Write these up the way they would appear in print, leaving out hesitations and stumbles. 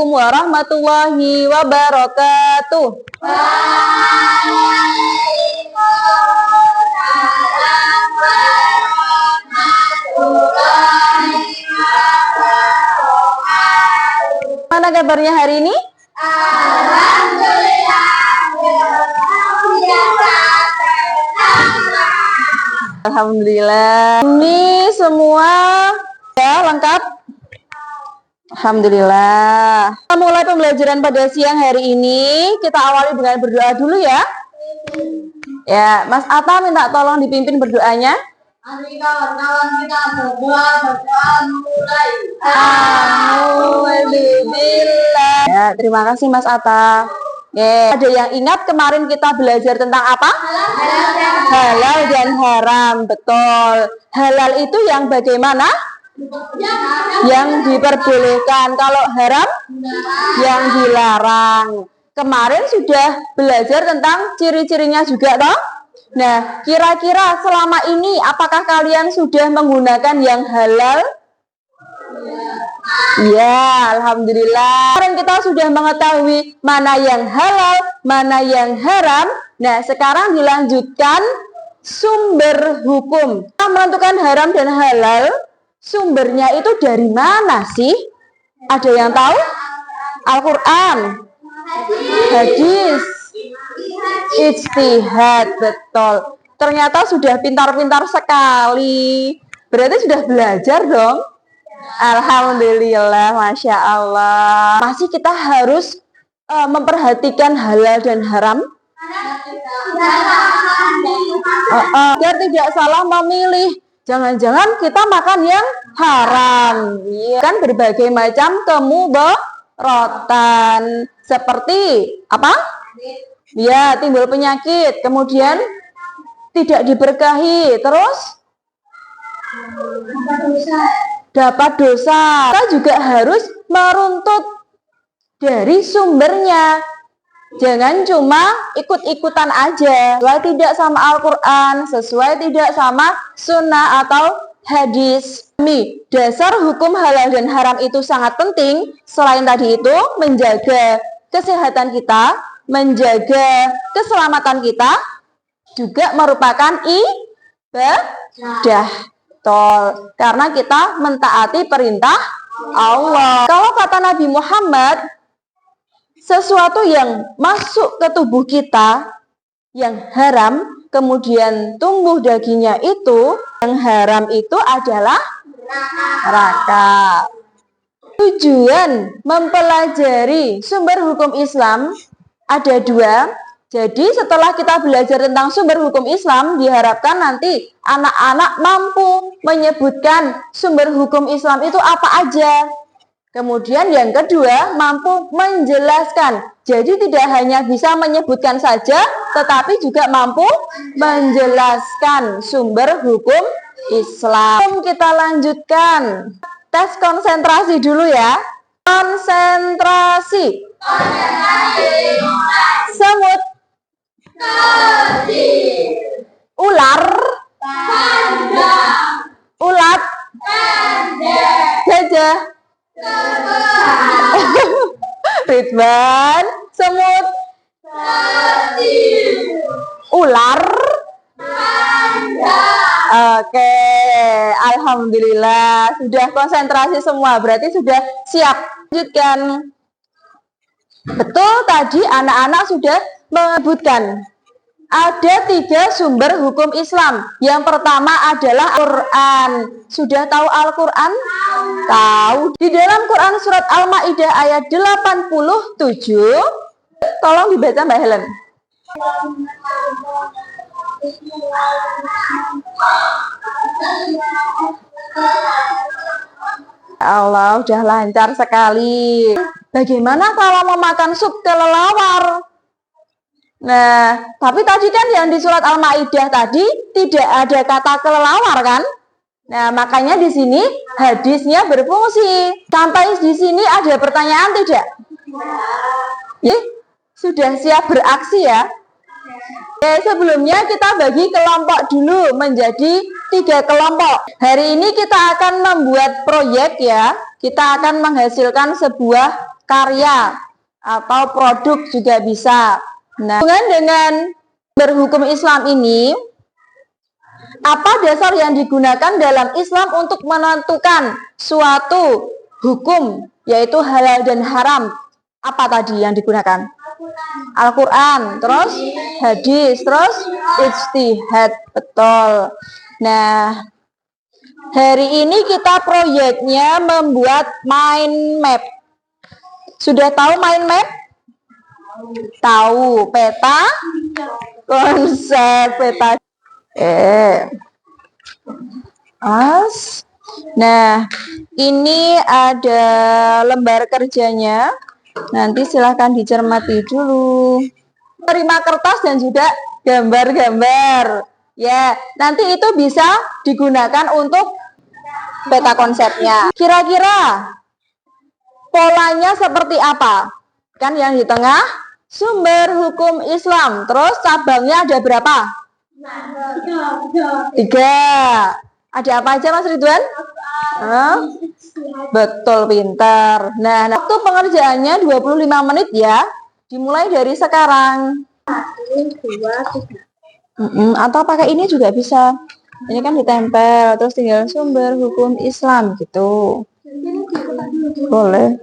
Assalamualaikum warahmatullahi wabarakatuh. Waalaikumsalam warahmatullahi wabarakatuh. Mana kabarnya hari ini? Alhamdulillah. Alhamdulillah. Ini semua ya lengkap. Alhamdulillah. Kita mulai pembelajaran pada siang hari ini. Kita awali dengan berdoa dulu ya. Ya, Mas Atta minta tolong dipimpin berdoanya. Mari kawan-kawan kita berdoa mulai. Alhamdulillah. Ya, terima kasih Mas Atta. Ya, ada yang ingat kemarin kita belajar tentang apa? Halal dan haram, betul. Halal itu yang bagaimana? Yang diperbolehkan. Kalau haram, yang dilarang. Kemarin sudah belajar tentang ciri-cirinya juga, toh? Nah, kira-kira selama ini apakah kalian sudah menggunakan yang halal? Ya, alhamdulillah. Kemarin kita sudah mengetahui mana yang halal, mana yang haram. Nah, sekarang dilanjutkan sumber hukum. Kita menentukan haram dan halal, sumbernya itu dari mana sih? Ada yang tahu? Al-Quran, hadis, ijtihad, betul. Ternyata sudah pintar-pintar sekali. Berarti sudah belajar dong. Alhamdulillah, Masya Allah. Masih kita harus memperhatikan halal dan haram. Biar tidak salah memilih. Jangan-jangan kita makan yang haram. Ya, kan berbagai macam kemudaratan. Seperti apa? Ya, timbul penyakit. Kemudian tidak diberkahi. Terus dapat dosa. Kita juga harus meruntut dari sumbernya. Jangan cuma ikut-ikutan aja. Sesuai tidak sama Al-Quran, sesuai tidak sama sunnah atau hadis. Dasar hukum halal dan haram itu sangat penting. Selain tadi itu, menjaga kesehatan kita, menjaga keselamatan kita, juga merupakan ibadah. Karena kita mentaati perintah Allah. Kalau kata Nabi Muhammad, sesuatu yang masuk ke tubuh kita yang haram, kemudian tumbuh dagingnya itu, yang haram itu adalah neraka. Tujuan mempelajari sumber hukum Islam ada dua. Jadi setelah kita belajar tentang sumber hukum Islam, diharapkan nanti anak-anak mampu menyebutkan sumber hukum Islam itu apa aja. Kemudian yang kedua, mampu menjelaskan. Jadi tidak hanya bisa menyebutkan saja, tetapi juga mampu menjelaskan sumber hukum Islam. Kita lanjutkan. Tes konsentrasi dulu ya. Konsentrasi. Semut. Ular. Ulat. Gajah. Ridwan. Semut. Ular. Oke, alhamdulillah sudah konsentrasi semua, berarti sudah siap. Lanjutkan. Betul, tadi anak-anak sudah menyebutkan ada 3 sumber hukum Islam. Yang pertama adalah Al-Quran. Sudah tahu Al-Quran? Tahu. Di dalam Quran surat Al-Maidah ayat 87, tolong dibaca Mbak Helen. Allah, udah lancar sekali. Bagaimana kalau memakan sup kelelawar? Nah, tapi tadi kan yang di surat Al-Maidah tadi tidak ada kata kelelawar kan? Nah, makanya di sini hadisnya berfungsi. Sampai di sini ada pertanyaan tidak? Ya, sudah siap beraksi ya? Sebelumnya kita bagi kelompok dulu menjadi 3 kelompok. Hari ini kita akan membuat proyek ya. Kita akan menghasilkan sebuah karya atau produk juga bisa. Nah, dengan berhukum Islam ini, apa dasar yang digunakan dalam Islam untuk menentukan suatu hukum, yaitu halal dan haram? Apa tadi yang digunakan? Al-Quran, terus hadis, terus ijtihad, betul. Nah, hari ini kita proyeknya membuat mind map. Sudah tahu mind map? Tahu peta konsep peta. Nah, ini ada lembar kerjanya. Nanti silahkan dicermati dulu. Terima kertas dan juga gambar-gambar. Ya, nanti itu bisa digunakan untuk peta konsepnya. Kira-kira polanya seperti apa? Kan yang di tengah sumber hukum Islam. Terus cabangnya ada berapa? 3. Ada apa aja Mas Ridwan? Betul, pintar. Nah, waktu pengerjaannya 25 menit ya. Dimulai dari sekarang. 1, 2, 3. Atau pakai ini juga bisa. Ini kan ditempel, terus tinggal sumber hukum Islam gitu. Boleh.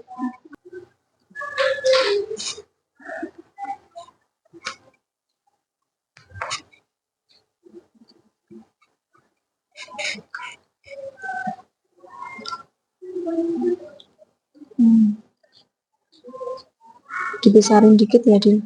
Dibesarin dikit ya, Dil.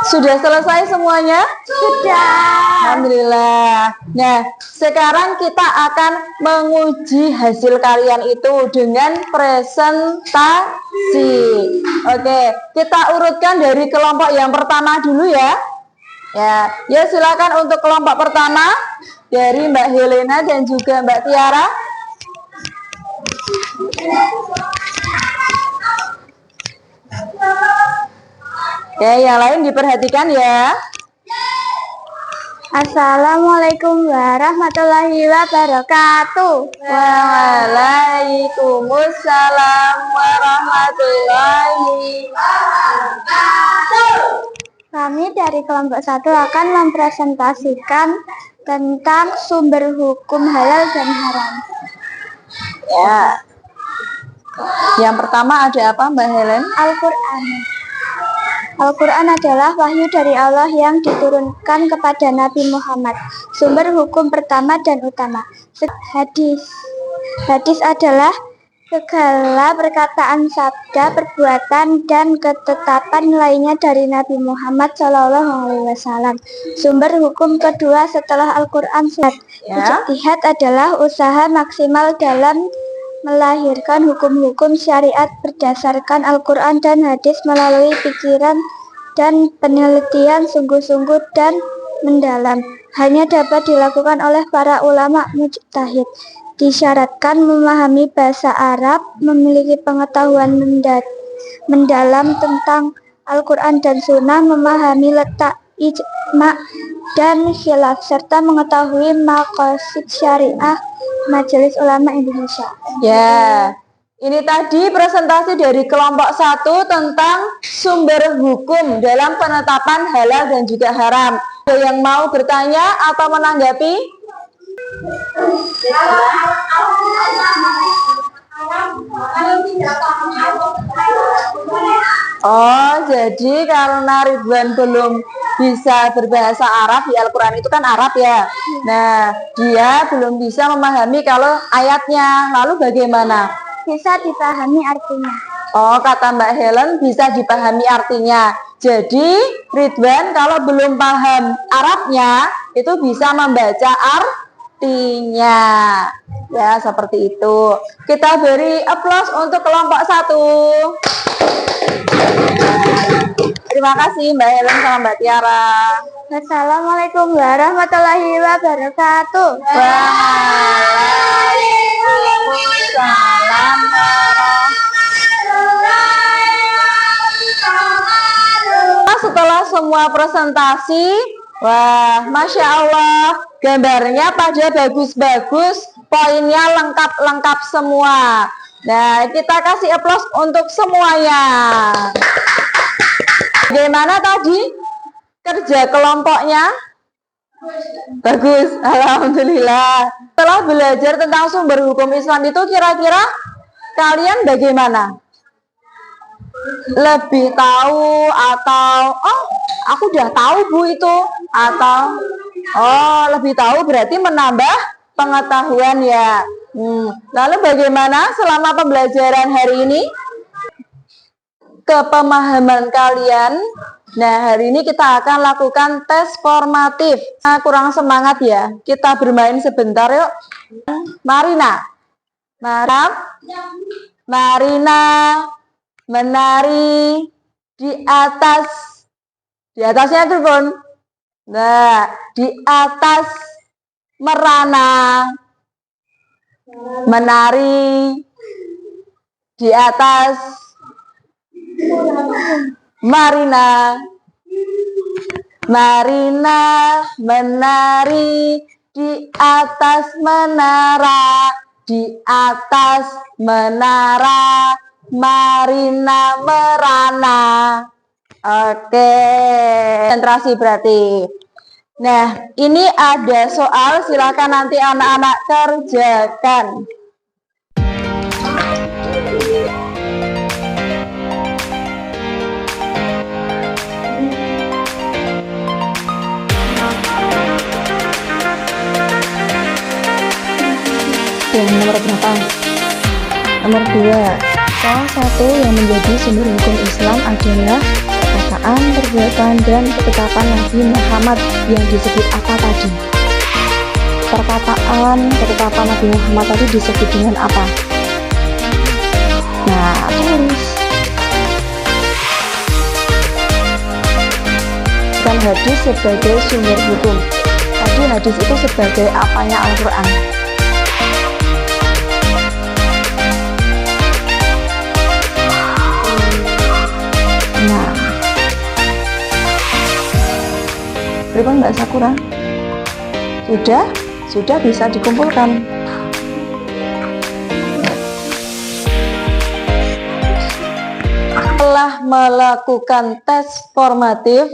Sudah selesai semuanya? Sudah. Alhamdulillah. Nah, sekarang kita akan menguji hasil kalian itu dengan presentasi. Oke, kita urutkan dari kelompok yang pertama dulu ya. Ya, silakan untuk kelompok pertama dari Mbak Helena dan juga Mbak Tiara. Oke, yang lain diperhatikan ya. Assalamualaikum warahmatullahi wabarakatuh. Waalaikumsalam warahmatullahi wabarakatuh. Kami dari kelompok 1 akan mempresentasikan tentang sumber hukum halal dan haram. Ya. Yang pertama ada apa Mbak Helen? Al-Quran. Al-Quran adalah wahyu dari Allah yang diturunkan kepada Nabi Muhammad. Sumber hukum pertama dan utama. Hadis. Hadis adalah segala perkataan, sabda, perbuatan, dan ketetapan lainnya dari Nabi Muhammad SAW. Sumber hukum kedua setelah Al-Quran. Ijtihad adalah usaha maksimal dalam melahirkan hukum-hukum syariat berdasarkan Al-Quran dan hadis melalui pikiran dan penelitian sungguh-sungguh dan mendalam. Hanya dapat dilakukan oleh para ulama mujtahid. Disyaratkan memahami bahasa Arab, memiliki pengetahuan mendalam tentang Al-Quran dan Sunnah, memahami letak ijma dan khilaf, serta mengetahui maqasid syariah Majelis Ulama Indonesia. Ya, ini tadi presentasi dari kelompok 1 tentang sumber hukum dalam penetapan halal dan juga haram. Ada yang mau bertanya atau menanggapi? Oh, jadi karena Ridwan belum bisa berbahasa Arab, di Al-Quran itu kan Arab ya. Nah, dia belum bisa memahami kalau ayatnya. Lalu bagaimana? Bisa dipahami artinya. Oh, kata Mbak Helen bisa dipahami artinya. Jadi, Ridwan kalau belum paham Arabnya, itu bisa membaca artinya. Ya, seperti itu. Kita beri aplaus untuk kelompok 1. Terima kasih Mbak Helen sama Mbak Tiara. Assalamualaikum warahmatullahi wabarakatuh. Waalaikumsalam. Setelah semua semua presentasi. Wah, Masya Allah, gambarnya pada bagus-bagus, poinnya lengkap-lengkap semua. Nah, kita kasih aplaus untuk semuanya. Bagaimana tadi kerja kelompoknya? Bagus, alhamdulillah. Setelah belajar tentang sumber hukum Islam itu, kira-kira kalian bagaimana? Lebih tahu atau aku udah tahu Bu itu, atau lebih tahu berarti menambah pengetahuan ya. Lalu bagaimana selama pembelajaran hari ini? Kepemahaman kalian. Nah, hari ini kita akan lakukan tes formatif. Kurang semangat ya. Kita bermain sebentar yuk. Marina. Marina menari di atas. Di atasnya itu pun. Nah, di atas merana. Menari di atas Marina. Marina menari di atas menara. Di atas menara Marina merana. Oke, konsentrasi berarti. Nah, ini ada soal, silakan nanti anak-anak kerjakan. Nomor berapa? Nomor 2. Salah satu yang menjadi sumber hukum Islam adalah perkataan, perbuatan, dan ketetapan Nabi Muhammad yang disebut apa tadi? Perkataan, ketetapan Nabi Muhammad tadi disebut dengan apa? Nah, tulis. Dan hadis sebagai sumber hukum. Tadi hadis itu sebagai apanya Al-Quran? Nah, berapa Mbak Sakura? Sudah bisa dikumpulkan. Setelah melakukan tes formatif,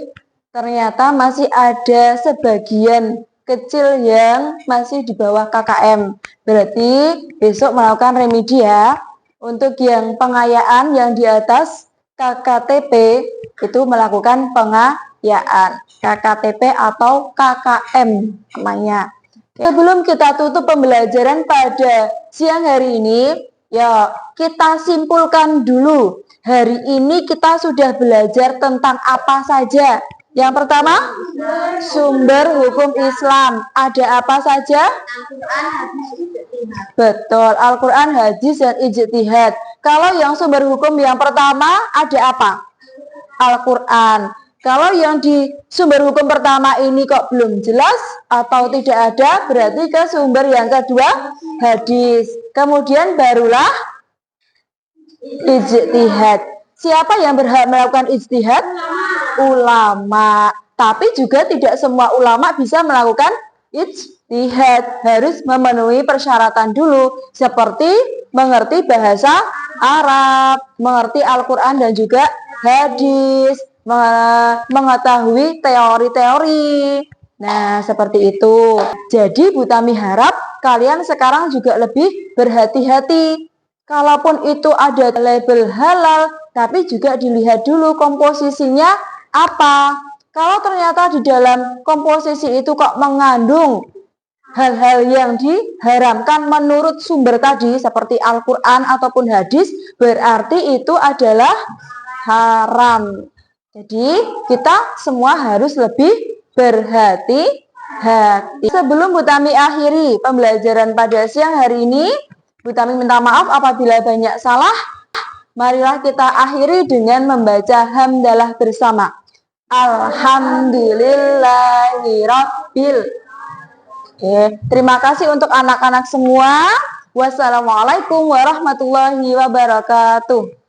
ternyata masih ada sebagian kecil yang masih di bawah KKM. Berarti besok melakukan remedi ya. Untuk yang pengayaan yang di atas KKTP itu melakukan pengayaan. KKTP atau KKM namanya. Sebelum kita tutup pembelajaran pada siang hari ini, ya kita simpulkan dulu. Hari ini kita sudah belajar tentang apa saja. Yang pertama, sumber hukum Islam. Ada apa saja? Al-Quran, hadis, ijtihad. Betul, Al-Quran, hadis, dan ijtihad. Kalau yang sumber hukum yang pertama ada apa? Al-Quran. Kalau yang di sumber hukum pertama ini kok belum jelas atau tidak ada, berarti ke sumber yang kedua, hadis. Kemudian barulah ijtihad. Siapa yang berhak melakukan ijtihad? Ulama. Tapi juga tidak semua ulama bisa melakukan ijtihad. Harus memenuhi persyaratan dulu, seperti mengerti bahasa Arab, mengerti Al-Quran dan juga hadis, mengetahui teori-teori. Nah, seperti itu. Jadi Bu Tami harap kalian sekarang juga lebih berhati-hati. Kalaupun itu ada label halal, tapi juga dilihat dulu komposisinya apa. Kalau ternyata di dalam komposisi itu kok mengandung hal-hal yang diharamkan menurut sumber tadi seperti Al-Quran ataupun hadis, berarti itu adalah haram. Jadi kita semua harus lebih berhati-hati. Sebelum Bu Tami akhiri pembelajaran pada siang hari ini, Bu Tami minta maaf apabila banyak salah. Marilah kita akhiri dengan membaca hamdalah bersama. Alhamdulillahirabbil. Oke, terima kasih untuk anak-anak semua. Wassalamualaikum warahmatullahi wabarakatuh.